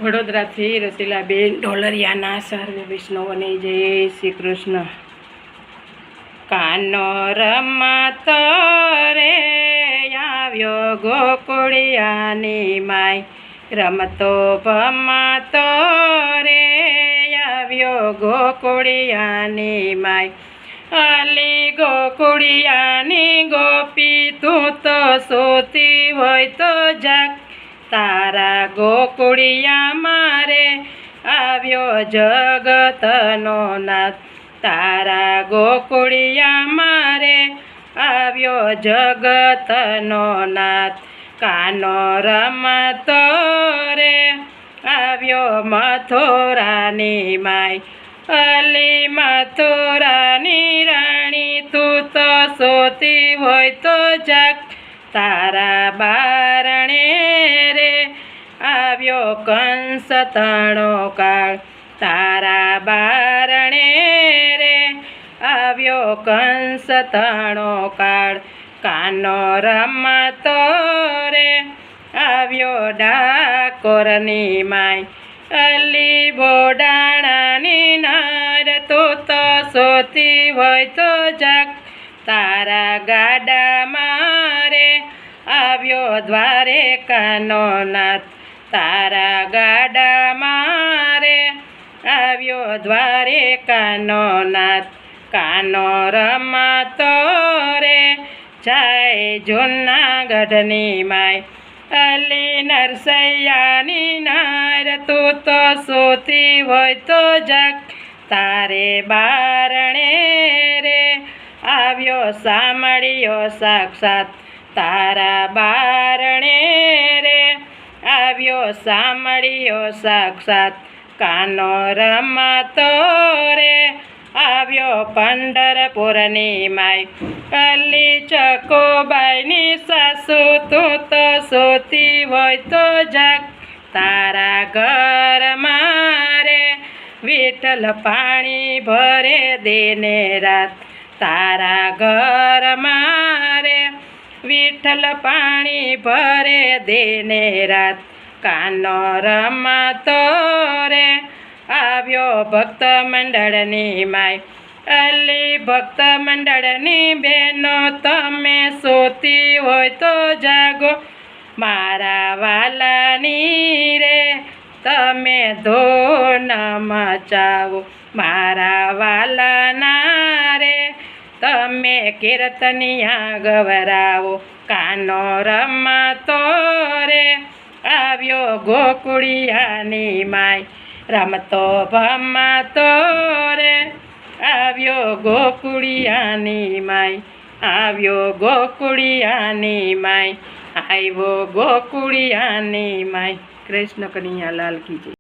વડોદરાથી રસીલાબેન ઢોલરિયાના સર્વે વૈષ્ણવને જય શ્રી કૃષ્ણ. કાનો રમતો રે આવ્યો ગોકુળિયાની માય, રમતો ભમતો રે આવ્યો ગોકુળિયાની માય. અલી ગોકુળિયાની ગોપી તું તો સૂતી હોય તો જાગ, તારા ગોકુળિયા મારે આવ્યો જગતનો નાથ. તારા ગોકુળિયા મારે આવ્યો જગતનો નાથ. કાનો રમતો રે આવ્યો મથુરાની માય, અલી મથુરાની રાણી તું તો સૂતી હોય તો જાગ, તારા બારણે રે આવ્યો કંસ તણો કાળ. તારા બારણે રે આવ્યો કંસ તણો કાળ. કાનો રમતો રે આવ્યો ડાકોરની માય, અલી બોડાણાની નાર તું તો સૂતી હોય તો જાગ, તારા ગાડામાં રે આવ્યો દ્વારકાનો નાથ. તારા ગાડામાં રે આવ્યો દ્વારકાનો નાથ. કાનો રમતો રે જાય જૂનાગઢની માય, અલી નરસૈયાની નાર તું તો સૂતી હોય તો જાગ, તારે બારણે રે આવ્યો સામળિયો સાક્ષાત. તારા બારણે રે આવ્યો સામળિયો સાક્ષાત. કાનો રમતો રે આવ્યો પંઢરપુરની માય, અલી ચકોબાઈની સાસુ તું તો સૂતી હોય તો જાગ, તારા ઘરમાં રે વિઠ્ઠલ પાણી ભરે દિને રાત. તારા ઘરમાં રે વિઠ્ઠલ પાણી ભરે દિને રાત. કાનો રમતો રે આવ્યો ભક્ત મંડળની માય, અલી ભક્ત મંડળની બહેનો તમે સૂતી હોય તો જાગો, મારા વાલાની રે તમે ધૂન મચાવો. મારા વાલાના રે તમે કીર્તનિયા ગવરાવો. કાનો રમતો રે આવ્યો ગોકુળિયાની માય, રમતો ભમતો રે આવ્યો ગોકુળિયાની માય. આવ્યો ગોકુળિયાની માય, આવ્યો ગોકુળિયાની માય. કૃષ્ણ કનૈયા લાલ કી જય.